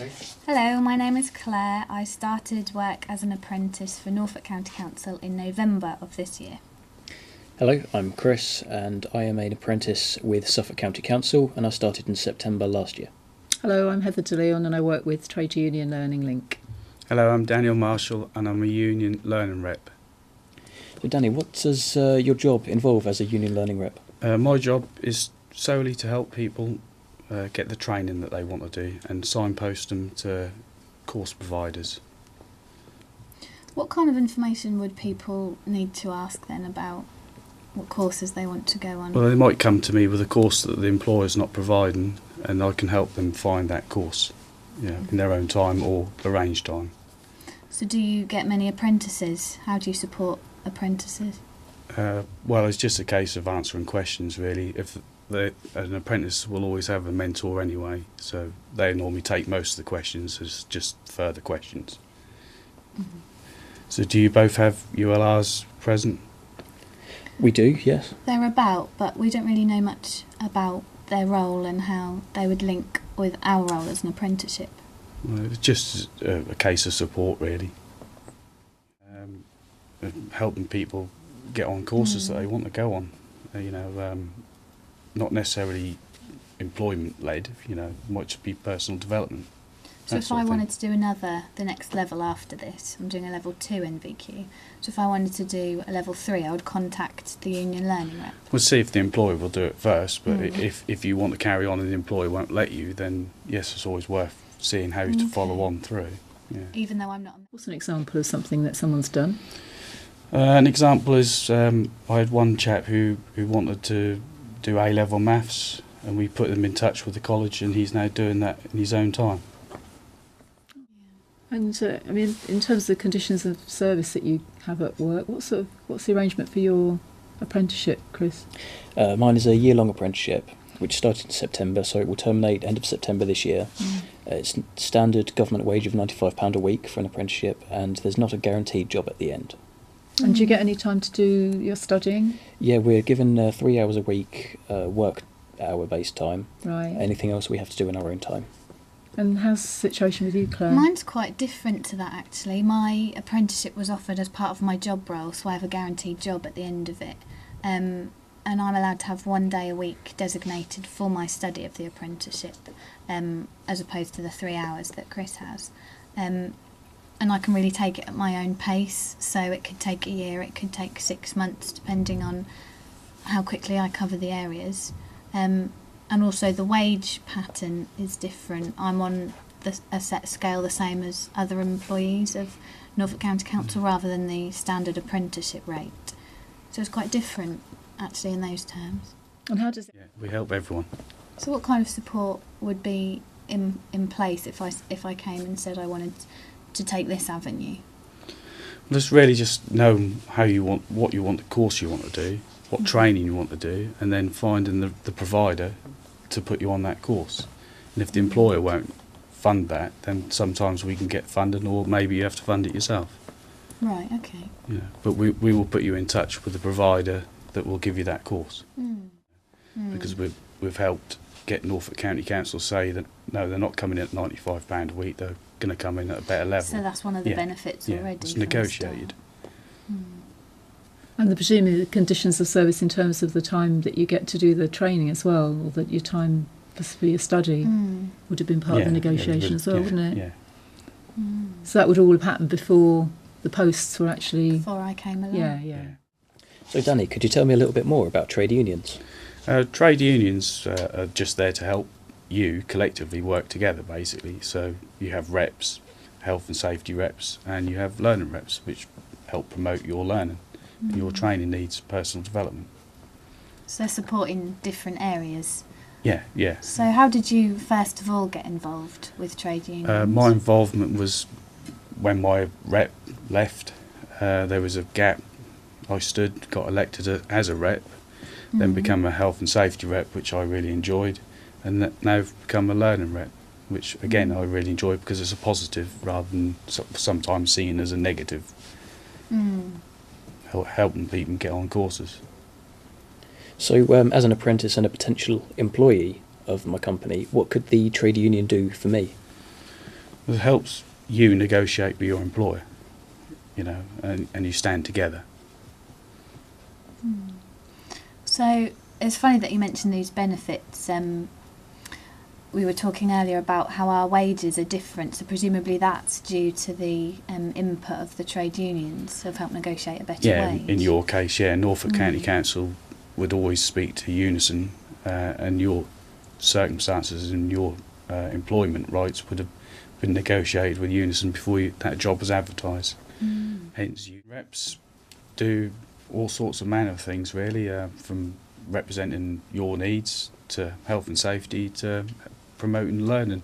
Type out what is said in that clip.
Okay. Hello, my name is Claire. I started work as an apprentice for Norfolk County Council in November of this year. Hello, I'm Chris and I am an apprentice with Suffolk County Council and I started in September last year. Hello, I'm Heather de Leon and I work with Trade Union Learning Link. Hello, I'm Daniel Marshall and I'm a Union Learning Rep. So Danny, what does your job involve as a Union Learning Rep? My job is solely to help people get the training that they want to do and signpost them to course providers. What kind of information would people need to ask then about what courses they want to go on? Well, they might come to me with a course that the employer's not providing and I can help them find that course, in their own time or arrange time. So do you get many apprentices? How do you support apprentices? Well, it's just a case of answering questions really. An apprentice will always have a mentor anyway, so they normally take most of the questions as just further questions. Mm-hmm. So do you both have ULRs present? We do, yes. They're about, but we don't really know much about their role and how they would link with our role as an apprenticeship. Well, it's just a case of support really. Helping people get on courses that they want to go on, not necessarily employment led, might just be personal development. So if I wanted to do the next level after this, I'm doing a level 2 NVQ, so if I wanted to do a level 3 I would contact the Union Learning Rep. We'll see if the employer will do it first, but if you want to carry on and the employer won't let you, then yes, it's always worth seeing how to follow on through. Yeah. Even though I'm not. What's an example of something that someone's done? An example is I had one chap who wanted to do A-level maths and we put him in touch with the college and he's now doing that in his own time. And in terms of the conditions of service that you have at work, what's the arrangement for your apprenticeship, Chris? Mine is a year-long apprenticeship, which started in September, so it will terminate end of September this year. It's standard government wage of £95 a week for an apprenticeship, and there's not a guaranteed job at the end. And do you get any time to do your studying? Yeah, we're given 3 hours a week work hour-based time. Right. Anything else we have to do in our own time. And how's the situation with you, Claire? Mine's quite different to that actually. My apprenticeship was offered as part of my job role, so I have a guaranteed job at the end of it. And I'm allowed to have 1 day a week designated for my study of the apprenticeship, as opposed to the 3 hours that Chris has. And I can really take it at my own pace, so it could take a year, it could take 6 months, depending on how quickly I cover the areas. And also the wage pattern is different. I'm on a set scale the same as other employees of Norfolk County Council rather than the standard apprenticeship rate. So it's quite different actually in those terms. And how does it... Yeah, we help everyone. So what kind of support would be in place if I came and said I wanted to take this avenue? Just really just know what you want, the course you want to do, what training you want to do, and then finding the provider to put you on that course. And if the employer won't fund that, then sometimes we can get funding, or maybe you have to fund it yourself. Right, okay. But we will put you in touch with the provider that will give you that course. Because we've helped get Norfolk County Council say that no, they're not coming in at £95 a week, they're going to come in at a better level. So that's one of the benefits already. It's negotiated. And presumably the conditions of service in terms of the time that you get to do the training as well, or that your time for your study would have been part of the negotiation as well, wouldn't it? Yeah. So that would all have happened before the posts were actually... Before I came along. Yeah. So Danny, could you tell me a little bit more about trade unions? Trade unions are just there to help you collectively work together, basically. So you have reps, health and safety reps, and you have learning reps, which help promote your learning. Your training needs personal development. So supporting different areas. Yeah. So how did you first of all get involved with trade unions? My involvement was when my rep left. There was a gap. I got elected as a rep, then become a health and safety rep, which I really enjoyed, and now I've become a learning rep, which again I really enjoy because it's a positive rather than sometimes seen as a negative. Helping people get on courses. So as an apprentice and a potential employee of my company, what could the trade union do for me? It helps you negotiate with your employer, you know, and you stand together. So it's funny that you mentioned these benefits. We were talking earlier about how our wages are different, so presumably that's due to the input of the trade unions of help negotiate a better wage. In your case, Norfolk County Council would always speak to Unison, and your circumstances and your employment rights would have been negotiated with Unison before that job was advertised. Hence, reps do all sorts of manner of things, really, from representing your needs to health and safety to promoting learning.